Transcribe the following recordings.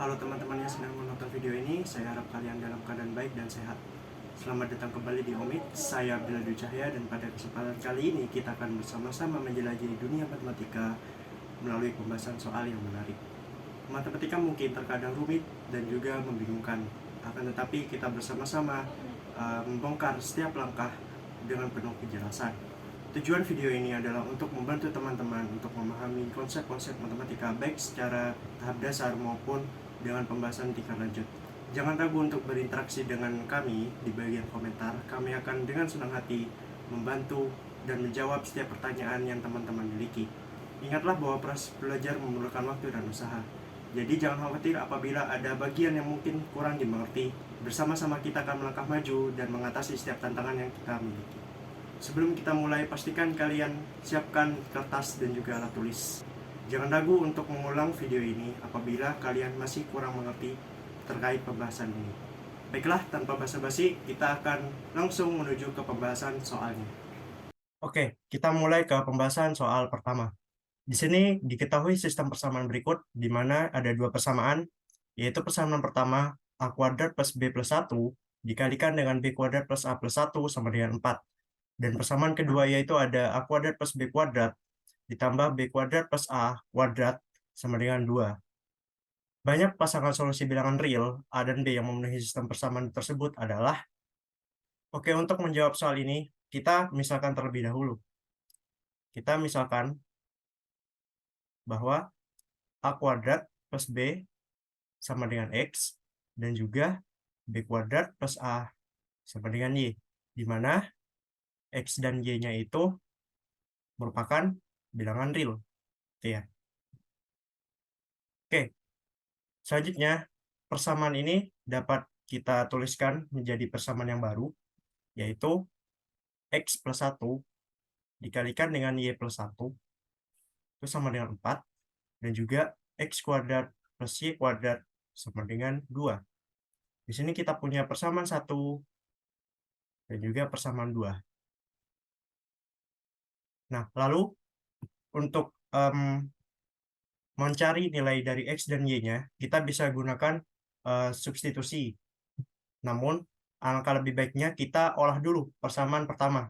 Halo teman-teman yang sedang menonton video ini, saya harap kalian dalam keadaan baik dan sehat. Selamat datang kembali di Omid, saya Abdullah Dwi Cahya, dan pada kesempatan kali ini kita akan bersama-sama menjelajahi dunia matematika melalui pembahasan soal yang menarik. Matematika mungkin terkadang rumit dan juga membingungkan, akan tetapi kita bersama-sama membongkar setiap langkah dengan penuh kejelasan. Tujuan video ini adalah untuk membantu teman-teman untuk memahami konsep-konsep matematika baik secara tahap dasar maupun dengan pembahasan tingkat lanjut. Jangan ragu untuk berinteraksi dengan kami di bagian komentar. Kami akan dengan senang hati membantu dan menjawab setiap pertanyaan yang teman-teman miliki. Ingatlah bahwa proses belajar memerlukan waktu dan usaha. Jadi jangan khawatir apabila ada bagian yang mungkin kurang dimengerti. Bersama-sama kita akan melangkah maju dan mengatasi setiap tantangan yang kita miliki. Sebelum kita mulai, pastikan kalian siapkan kertas dan juga alat tulis. Jangan ragu untuk mengulang video ini apabila kalian masih kurang mengerti terkait pembahasan ini. Baiklah, tanpa basa-basi, kita akan langsung menuju ke pembahasan soalnya. Oke, kita mulai ke pembahasan soal pertama. Di sini diketahui sistem persamaan berikut, di mana ada dua persamaan, yaitu persamaan pertama, A kuadrat plus B plus 1, dikalikan dengan B kuadrat plus A plus 1 sama dengan 4. Dan persamaan kedua yaitu ada A kuadrat plus B kuadrat ditambah B kuadrat plus A kuadrat sama dengan 2. Banyak pasangan solusi bilangan real A dan B yang memenuhi sistem persamaan tersebut adalah, oke, untuk menjawab soal ini, kita misalkan terlebih dahulu. Kita misalkan bahwa A kuadrat plus B sama dengan X, dan juga B kuadrat plus A sama dengan Y, di mana X dan Y-nya itu merupakan bilangan real. Ya. Oke, selanjutnya persamaan ini dapat kita tuliskan menjadi persamaan yang baru, yaitu X plus 1 dikalikan dengan Y plus 1, itu sama dengan 4, dan juga X kuadrat plus Y kuadrat sama dengan 2. Di sini kita punya persamaan 1 dan juga persamaan 2. Nah, lalu untuk mencari nilai dari X dan Y-nya, kita bisa gunakan substitusi. Namun, alangkah lebih baiknya kita olah dulu persamaan pertama.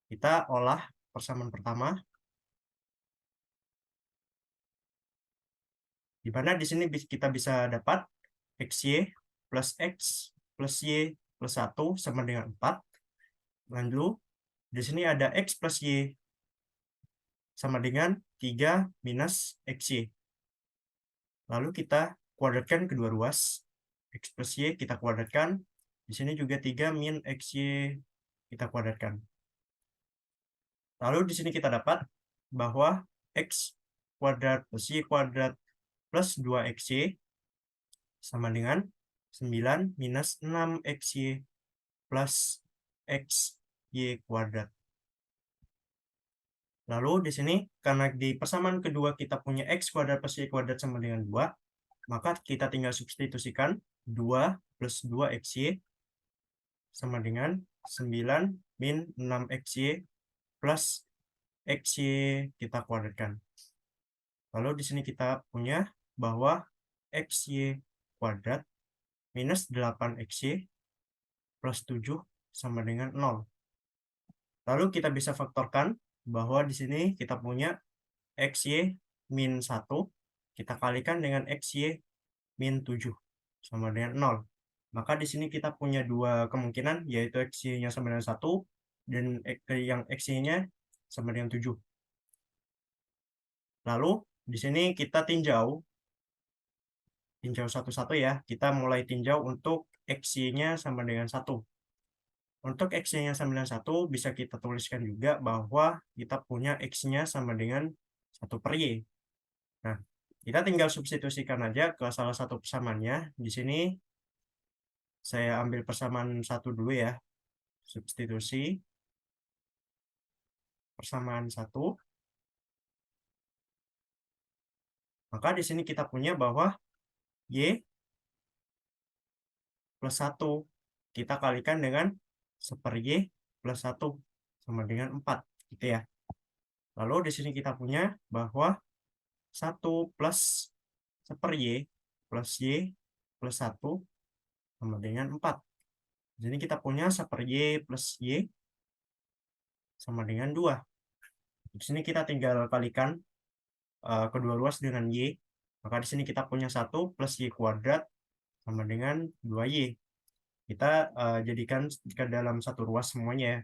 Kita olah persamaan pertama, di mana di sini kita bisa dapat XY plus X plus Y plus 1 sama dengan 4. Lalu, di sini ada X plus Y sama dengan 3 minus XY. Lalu kita kuadratkan kedua ruas. X plus Y kita kuadratkan. Di sini juga 3 min XY kita kuadratkan. Lalu di sini kita dapat bahwa X kuadrat plus Y kuadrat plus 2XY sama dengan 9 minus 6XY plus XY kuadrat. Lalu di sini, karena di persamaan kedua kita punya X kuadrat plus Y kuadrat sama dengan 2, maka kita tinggal substitusikan 2 plus 2XY sama dengan 9 min 6XY plus XY kita kuadratkan. Lalu di sini kita punya bahwa XY kuadrat minus 8XY plus 7 sama dengan 0. Lalu kita bisa faktorkan bahwa di sini kita punya XY min 1, kita kalikan dengan XY min 7 sama dengan 0. Maka di sini kita punya dua kemungkinan, yaitu XY-nya sama dengan 1 dan yang XY-nya sama dengan 7. Lalu di sini kita tinjau satu-satu ya. Kita mulai tinjau untuk XY-nya sama dengan 1. Untuk X-nya sama dengan 1, bisa kita tuliskan juga bahwa kita punya X-nya sama dengan 1 per Y. Nah, kita tinggal substitusikan aja ke salah satu persamaannya. Di sini saya ambil persamaan 1 dulu ya. Substitusi persamaan 1. Maka di sini kita punya bahwa Y plus 1 kita kalikan dengan 1 per Y plus 1 sama dengan 4. Gitu ya. Lalu di sini kita punya bahwa 1 plus 1 per Y plus Y plus 1 sama dengan 4. Di sini kita punya 1/Y plus Y sama dengan 2. Di sini kita tinggal kalikan kedua ruas dengan Y. Maka di sini kita punya 1 plus Y kuadrat sama dengan 2Y. Kita jadikan ke dalam satu ruas semuanya ya.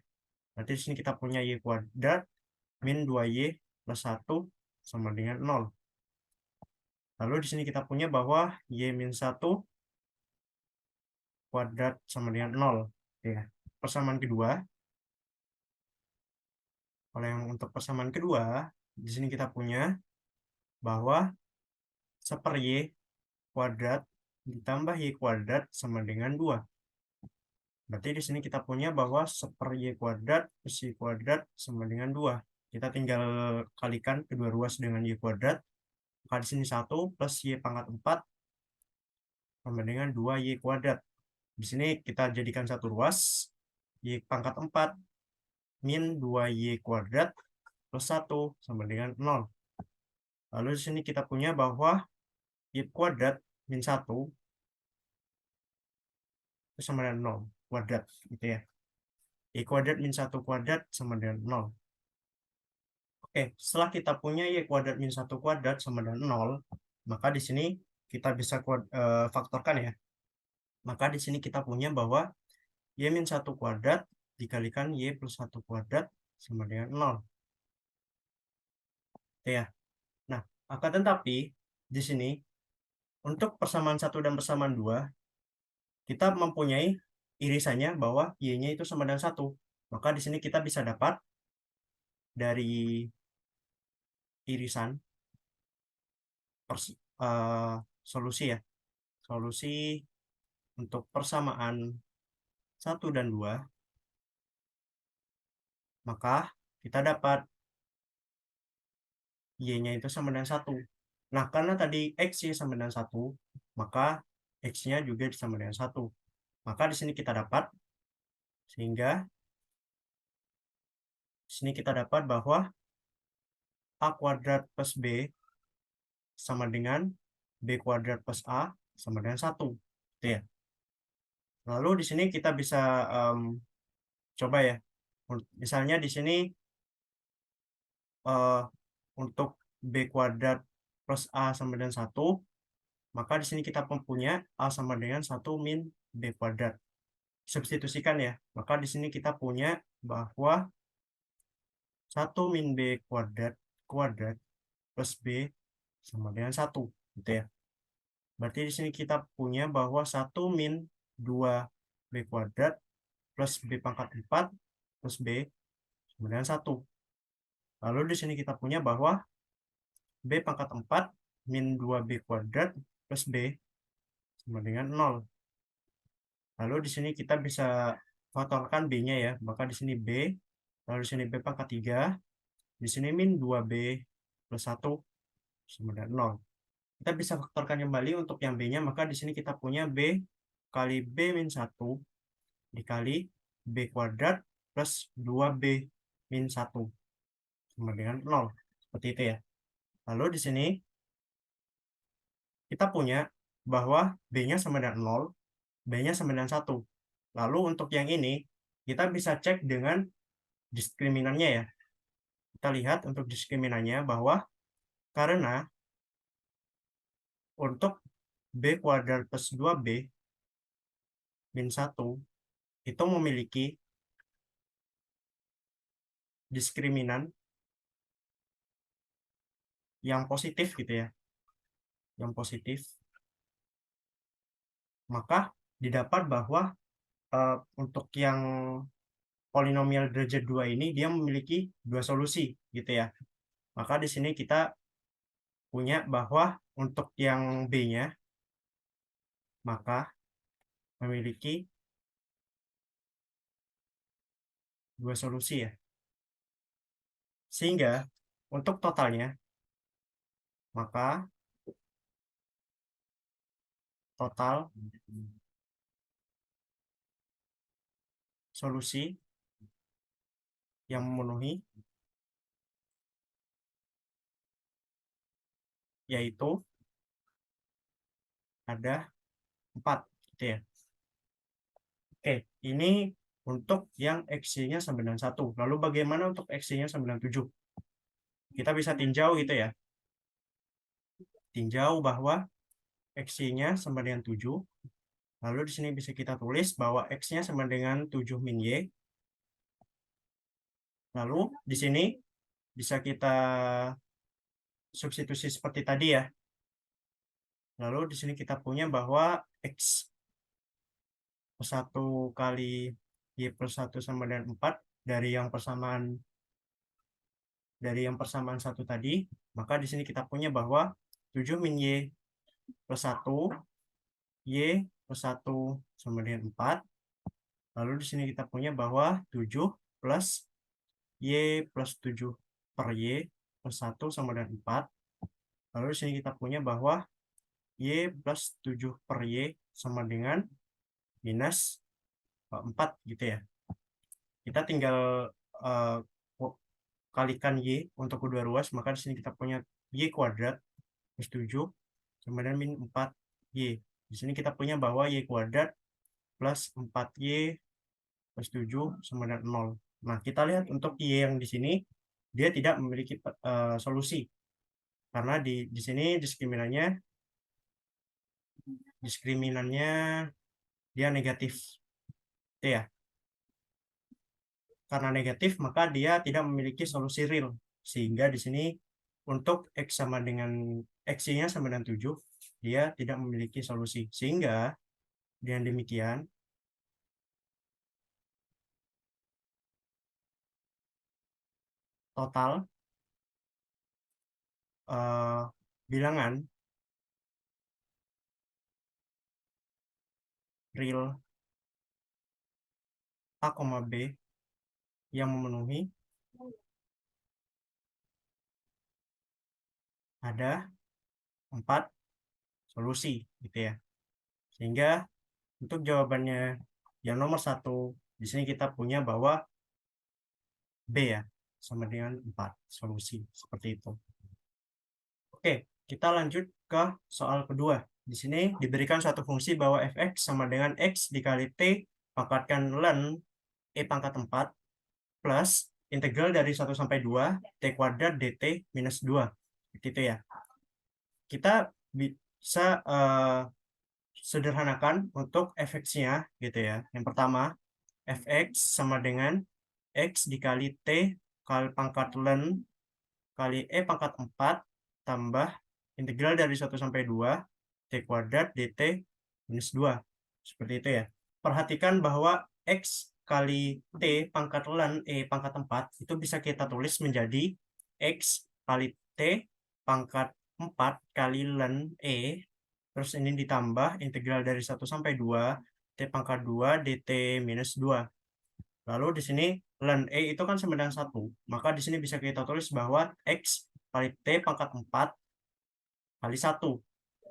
Nanti di sini kita punya Y kuadrat min 2Y plus 1 sama dengan 0. Lalu di sini kita punya bahwa Y min 1 kuadrat sama dengan 0. Ya. Persamaan kedua. Kalau yang untuk persamaan kedua, di sini kita punya bahwa 1/Y kuadrat ditambah Y kuadrat sama dengan 2. Berarti di sini kita punya bahwa 1/Y kuadrat plus Y kuadrat sama dengan 2. Kita tinggal kalikan kedua ruas dengan Y kuadrat. Maka di sini 1 plus Y pangkat 4 sama dengan 2Y kuadrat. Di sini kita jadikan satu ruas. Y pangkat 4 min 2Y kuadrat plus 1 sama dengan 0. Lalu di sini kita punya bahwa Y kuadrat min 1 itu sama dengan 0 kuadrat gitu ya. Y kuadrat min 1 kuadrat sama dengan 0. Oke, setelah kita punya Y kuadrat min 1 kuadrat sama dengan 0, maka di sini kita bisa faktorkan ya. Maka di sini kita punya bahwa Y min 1 kuadrat dikalikan Y plus 1 kuadrat sama dengan 0. Oke ya. Nah, akan tetapi di sini untuk persamaan 1 dan persamaan 2, kita mempunyai irisannya bahwa Y-nya itu sama dengan 1. Maka di sini kita bisa dapat dari irisan solusi ya. Solusi untuk persamaan 1 dan 2, maka kita dapat Y-nya itu sama dengan 1. Nah, karena tadi X-nya sama dengan 1, maka X-nya juga sama dengan 1. Maka di sini kita dapat, sehingga di sini kita dapat bahwa A kuadrat plus B sama dengan B kuadrat plus A sama dengan 1. Gitu ya. Lalu di sini kita bisa coba ya. Misalnya di sini untuk B kuadrat plus A sama dengan 1, maka di sini kita punya A sama dengan 1 min B kuadrat. Substitusikan ya. Maka di sini kita punya bahwa 1 min B kuadrat plus B sama dengan 1. Gitu ya. Berarti di sini kita punya bahwa 1 min 2B kuadrat plus B pangkat 4 plus B sama dengan 1. Lalu di sini kita punya bahwa B pangkat 4 min 2B kuadrat plus B sama dengan 0. Lalu di sini kita bisa faktorkan B-nya ya. Maka di sini B, lalu di sini B pangkat 3, di sini min 2B plus 1 sama dengan 0. Kita bisa faktorkan kembali untuk yang B-nya, maka di sini kita punya B kali B min 1 dikali B kuadrat plus 2B min 1 sama dengan 0. Seperti itu ya. Lalu di sini kita punya bahwa B-nya sama dengan 0, B-nya sama dengan 1. Lalu untuk yang ini, kita bisa cek dengan diskriminannya ya. Kita lihat untuk diskriminannya bahwa karena untuk B kuadrat plus 2B min 1 itu memiliki diskriminan yang positif gitu ya. Yang positif. Maka didapat bahwa untuk yang polinomial derajat 2 ini dia memiliki dua solusi gitu ya. Maka di sini kita punya bahwa untuk yang B-nya maka memiliki dua solusi ya. Sehingga untuk totalnya maka total solusi yang memenuhi yaitu ada 4 gitu ya. Oke, ini untuk yang X-nya sama dengan 1. Lalu bagaimana untuk X-nya sama dengan 7? Kita bisa tinjau gitu ya. Tinjau bahwa X-nya sama dengan 7. Lalu di sini bisa kita tulis bahwa X-nya sama dengan 7 min Y. Lalu di sini bisa kita substitusi seperti tadi ya. Lalu di sini kita punya bahwa X plus 1 kali Y plus 1 sama dengan 4 dari yang persamaan satu tadi. Maka di sini kita punya bahwa 7 min Y plus 1, Y plus 1 sama dengan 4. Lalu di sini kita punya bahwa 7 plus Y plus 7 per Y plus 1 sama dengan 4. Lalu di sini kita punya bahwa Y plus 7 per Y sama dengan minus 4 gitu ya. Kita tinggal kalikan Y untuk kedua ruas, maka di sini kita punya Y kuadrat plus 7 sama dengan min 4Y. Di sini kita punya bahwa Y kuadrat plus 4Y plus 7 sama dengan 0. Nah, kita lihat untuk Y yang di sini, dia tidak memiliki solusi. Karena di sini diskriminannya dia negatif. Itu ya. Karena negatif, maka dia tidak memiliki solusi real. Sehingga di sini untuk X-nya sama dengan 7, dia tidak memiliki solusi. Sehingga dengan demikian, total bilangan real A, B yang memenuhi ada 4 solusi gitu ya. Sehingga untuk jawabannya yang nomor 1, di sini kita punya bahwa B ya, sama dengan 4 solusi seperti itu. Oke, kita lanjut ke soal kedua. Di sini diberikan suatu fungsi bahwa fx sama dengan x dikali t pangkatkan ln e pangkat 4 plus integral dari 1 sampai 2 t kuadrat dt minus 2. Gitu ya. Kita bisa sederhanakan untuk fx-nya gitu ya. Yang pertama, fx sama dengan x dikali t kali pangkat ln kali e pangkat 4 tambah integral dari 1 sampai 2 t kuadrat dt minus 2. Seperti itu ya. Perhatikan bahwa x kali t pangkat ln e pangkat 4 itu bisa kita tulis menjadi x kali t pangkat 4 kali ln e, terus ini ditambah integral dari 1 sampai 2 t pangkat 2 dt minus 2. Lalu di sini ln e itu kan sama dengan 1. Maka di sini bisa kita tulis bahwa x kali t pangkat 4 kali 1.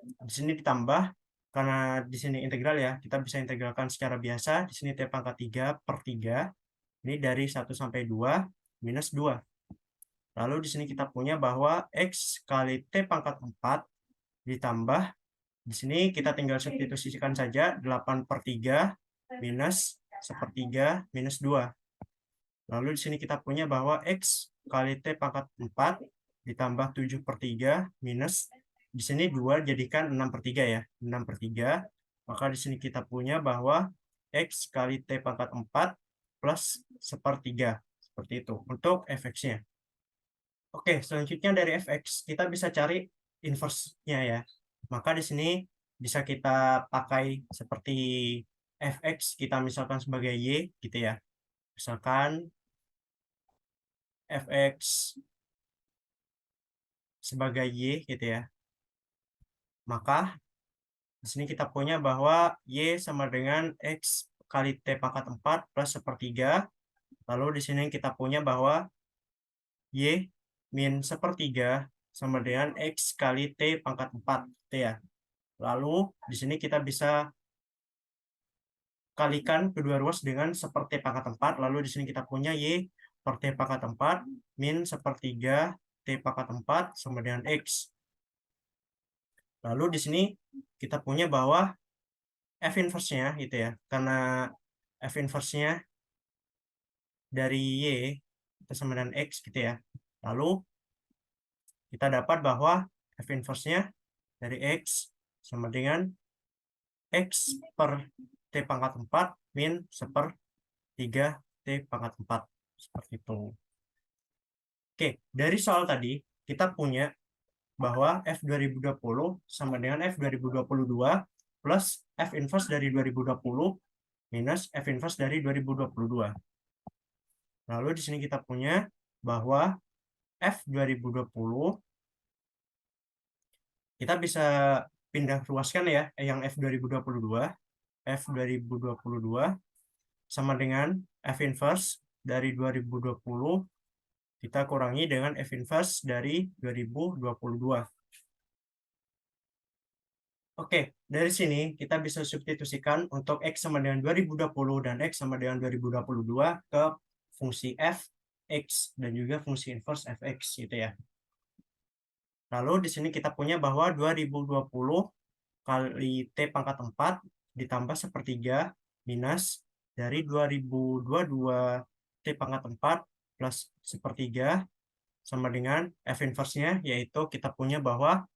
Di sini ditambah, karena di sini integral ya, kita bisa integralkan secara biasa. Di sini t pangkat 3 per 3. Ini dari 1 sampai 2 minus 2. Lalu di sini kita punya bahwa x kali t pangkat 4 ditambah, di sini kita tinggal substitusikan saja 8 per 3 minus 1/3 minus 2. Lalu di sini kita punya bahwa x kali t pangkat 4 ditambah 7 per 3 minus, di sini 2 jadikan 6 per 3 ya. 6 per 3. Maka di sini kita punya bahwa x kali t pangkat 4 plus 1/3. Seperti itu untuk fx-nya. Oke, selanjutnya dari fx kita bisa cari inverse-nya ya. Maka di sini bisa kita pakai seperti fx kita misalkan sebagai y gitu ya. Misalkan fx sebagai y gitu ya. Maka di sini kita punya bahwa y sama dengan x kali t pangkat 4 plus 1/3. Lalu di sini kita punya bahwa y min 1/3 sama dengan x kali t pangkat 4 gitu ya. Lalu di sini kita bisa kalikan kedua ruas dengan 1/t pangkat 4. Lalu di sini kita punya y per t pangkat 4 min 1/3 t pangkat 4 sama dengan x. Lalu di sini kita punya bahwa F inverse-nya gitu ya. Karena F inverse-nya dari Y itu sama dengan X gitu ya. Lalu kita dapat bahwa F inverse-nya dari X sama dengan X per T pangkat 4 min sepertiga T pangkat 4. Seperti itu. Oke, dari soal tadi kita punya bahwa F 2020 sama dengan F 2022 plus F inverse dari 2020 minus F inverse dari 2022. Lalu di sini kita punya bahwa F 2020 kita bisa pindah ruaskan ya, yang F 2022. F 2022 sama dengan F inverse dari 2020 kita kurangi dengan F inverse dari 2022. Oke, dari sini kita bisa substitusikan untuk X sama dengan 2020 dan X sama dengan 2022 ke fungsi f, X, dan juga fungsi inverse fx gitu ya. Lalu di sini kita punya bahwa 2020 kali T pangkat 4 ditambah sepertiga minus dari 2022 T pangkat 4 plus sepertiga sama dengan F inverse-nya, yaitu kita punya bahwa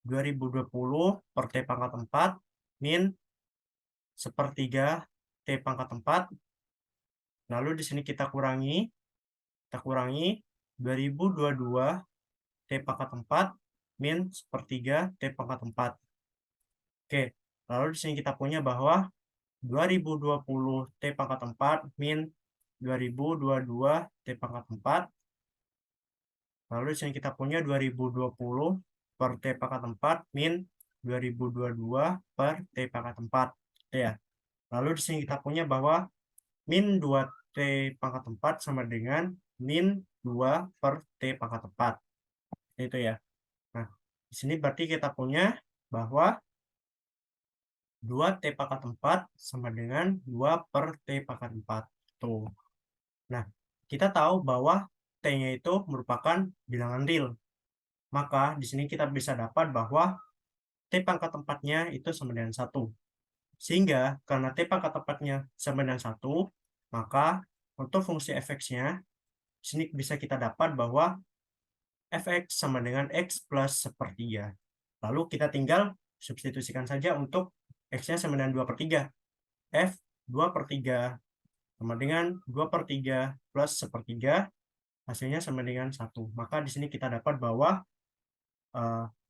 2020 per T pangkat 4 min sepertiga T pangkat 4. Lalu di sini kita kurangi 2022 T pangkat 4 min sepertiga T pangkat 4. Oke, lalu di sini kita punya bahwa 2020 T pangkat 4 min 2022 T pangkat 4. Lalu di sini kita punya 2020 per T pangkat 4 min 2022 per T pangkat 4. Ya. Lalu di sini kita punya bahwa min 2T pangkat 4 sama dengan min 2 per T pangkat 4. Itu ya. Nah, di sini berarti kita punya bahwa 2T pangkat 4 sama dengan 2 per T pangkat 4. Tuh. Nah, kita tahu bahwa T-nya itu merupakan bilangan real. Maka di sini kita bisa dapat bahwa T pangkat 4-nya itu sama dengan 1. Sehingga karena T pangkat 4-nya sama dengan 1, maka untuk fungsi fx-nya, sini bisa kita dapat bahwa fx sama dengan x plus sepertiga. Lalu kita tinggal substitusikan saja untuk x-nya sama dengan 2 per 3. F 2 per 3 sama dengan 2 per 3 plus sepertiga, hasilnya sama dengan 1. Maka di sini kita dapat bahwa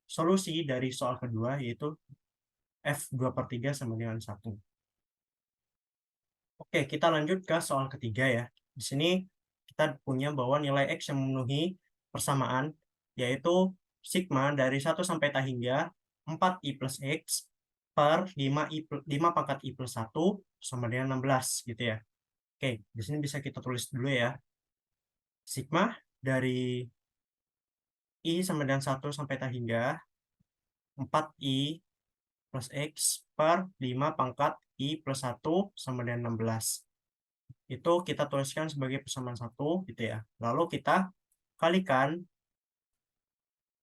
solusi dari soal kedua yaitu F 2 per 3 sama dengan 1. Oke, kita lanjut ke soal ketiga ya. Di sini kita punya bahwa nilai X yang memenuhi persamaan yaitu sigma dari 1 sampai ta hingga 4i plus X per 5 pangkat i plus 1 sama dengan 16 gitu ya. Oke, di sini bisa kita tulis dulu ya. Sigma dari i sama dengan 1 sampai ta hingga 4i plus X per 5 pangkat i plus 1 sama dengan 16. Itu kita tuliskan sebagai persamaan 1 gitu ya. Lalu kita kalikan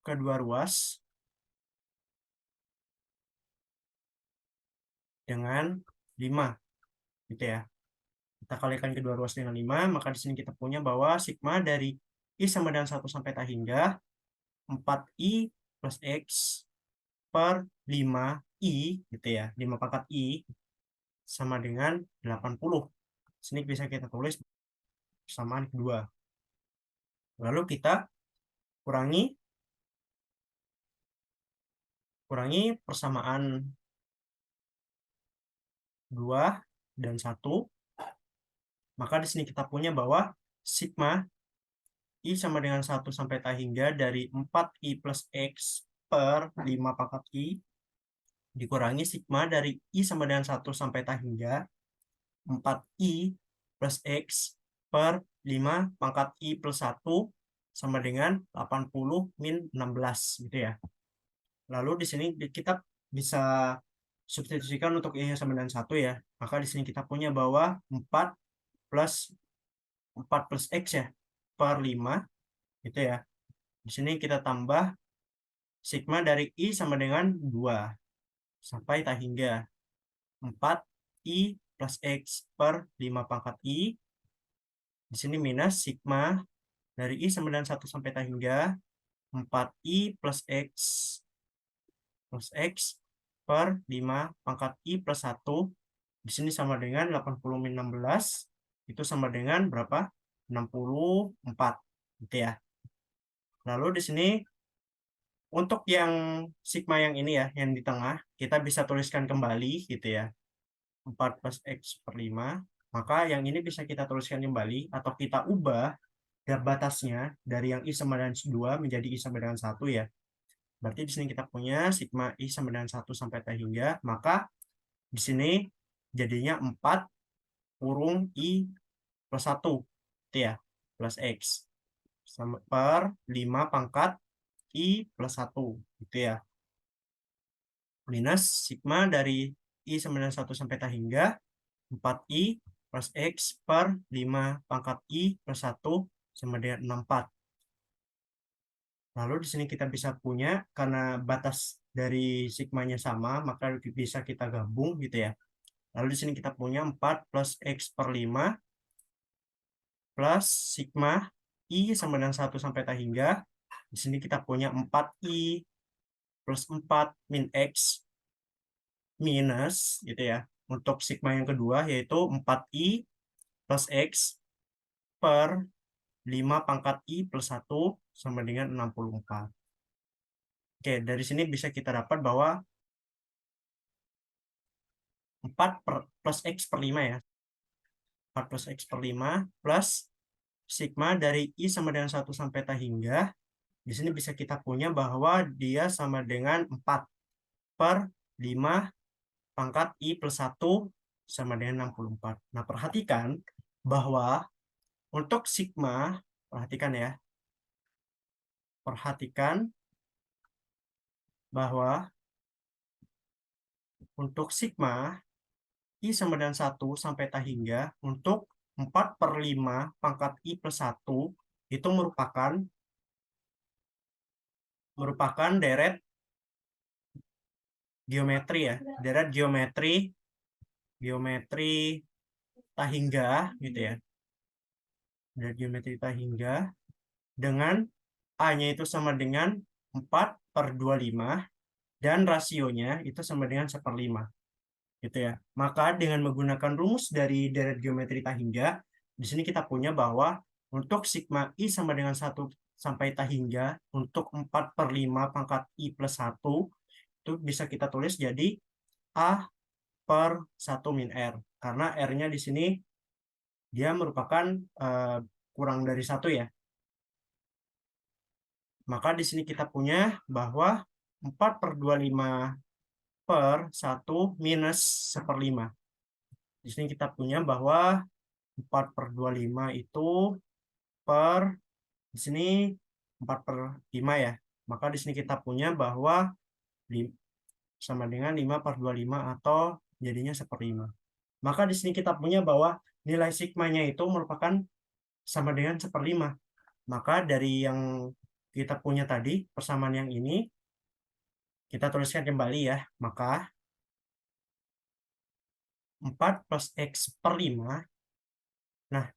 kedua ruas dengan 5 gitu ya. Kita kalikan kedua ruas dengan 5, maka di sini kita punya bahwa sigma dari i sama dengan 1 sampai ta hingga 4i plus X per 5i gitu ya. 5 pangkat i sama dengan 80. Sini bisa kita tulis persamaan kedua. Lalu kita kurangi persamaan 2 dan 1. Maka di sini kita punya bahwa sigma i sama dengan 1 sampai ta hingga dari 4i plus X per 5 pangkat i dikurangi sigma dari i sama dengan 1 sampai ta hingga 4i plus X per 5 pangkat i plus 1 sama dengan 80 min 16 gitu ya. Lalu di sini kita bisa substitusikan untuk i sama dengan 1 ya. Maka di sini kita punya bahwa 4 plus X ya per 5 gitu ya. Di sini kita tambah sigma dari I sama dengan 2 sampai tak hingga 4I plus X per 5 pangkat I. Di sini minus sigma dari I sama dengan 1 sampai tak hingga 4I plus X per 5 pangkat I plus 1. Di sini sama dengan 80 min 16. Itu sama dengan berapa? 64. Gitu ya. Lalu di sini untuk yang sigma yang ini ya, yang di tengah, kita bisa tuliskan kembali gitu ya. 4 plus X per 5. Maka yang ini bisa kita tuliskan kembali atau kita ubah batasnya dari yang I sama dengan 2 menjadi I sama dengan 1 ya. Berarti di sini kita punya sigma I sama dengan 1 sampai tak hingga, maka di sini jadinya 4 kurung I plus 1 itu ya, plus X sama per 5 pangkat I plus 1 gitu ya. Minus sigma dari I sama dengan 1 sampai tak hingga 4I plus X per 5 pangkat I plus 1 sama dengan 64. Lalu di sini kita bisa punya, karena batas dari sigmanya sama, maka bisa kita gabung gitu ya. Lalu di sini kita punya 4 plus X per 5 plus sigma I sama dengan 1 sampai tak hingga. Di sini kita punya 4I plus 4 min X minus gitu ya. Untuk sigma yang kedua yaitu 4I plus X per 5 pangkat I plus 1 sama dengan 64. Oke, dari sini bisa kita dapat bahwa 4 plus X per 5 ya. 4 plus X per 5 plus sigma dari I sama dengan 1 sampai tak hingga. Di sini bisa kita punya bahwa dia sama dengan 4 per 5 pangkat I plus 1 sama dengan 64. Nah, perhatikan bahwa untuk sigma, perhatikan ya. Perhatikan bahwa untuk sigma I sama dengan 1 sampai tak hingga untuk 4 per 5 pangkat I plus 1 itu merupakan deret geometri ya. Deret geometri tak hingga gitu ya. Deret geometri tak hingga dengan A-nya itu sama dengan 4 per 25 dan rasionya itu sama dengan 1/5 gitu ya. Maka dengan menggunakan rumus dari deret geometri tak hingga, di sini kita punya bahwa untuk sigma I sama dengan 1 sampai tak hingga untuk 4 per 5 pangkat I plus 1 itu bisa kita tulis jadi A per 1 min R. Karena R-nya di sini dia merupakan kurang dari 1 ya. Maka di sini kita punya bahwa 4 per 25 per 1 minus 1/5. Di sini kita punya bahwa 4 per 25 itu per, di sini 4 per 5 ya. Maka di sini kita punya bahwa sama dengan 5 per 25 atau jadinya 1/5. Maka di sini kita punya bahwa nilai sigmanya itu merupakan sama dengan 1/5. Maka dari yang kita punya tadi, persamaan yang ini, kita tuliskan kembali ya. Maka 4 plus X per 5. Nah,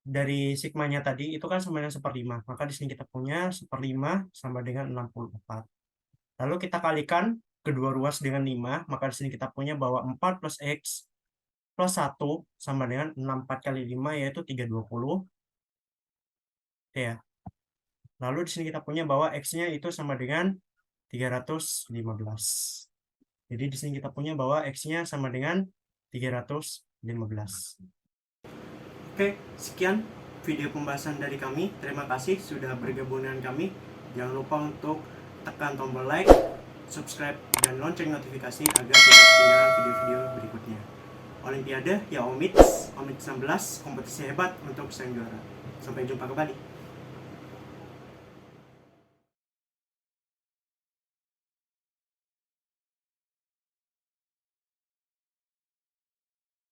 dari sigmanya tadi itu kan sama dengan 1/5. Maka di sini kita punya 1/5 sama dengan 64. Lalu kita kalikan kedua ruas dengan 5. Maka di sini kita punya bahwa 4 plus X plus 1 sama dengan 64 kali 5 yaitu 320. Ya. Lalu di sini kita punya bahwa X-nya itu sama dengan 315. Jadi di sini kita punya bahwa X-nya sama dengan 315. Oke, sekian video pembahasan dari kami. Terima kasih sudah bergabung dengan kami. Jangan lupa untuk tekan tombol like, subscribe, dan lonceng notifikasi agar tidak ketinggalan video-video berikutnya. Olimpiade ya Omits 19, kompetisi hebat untuk sang juara. Sampai jumpa kembali.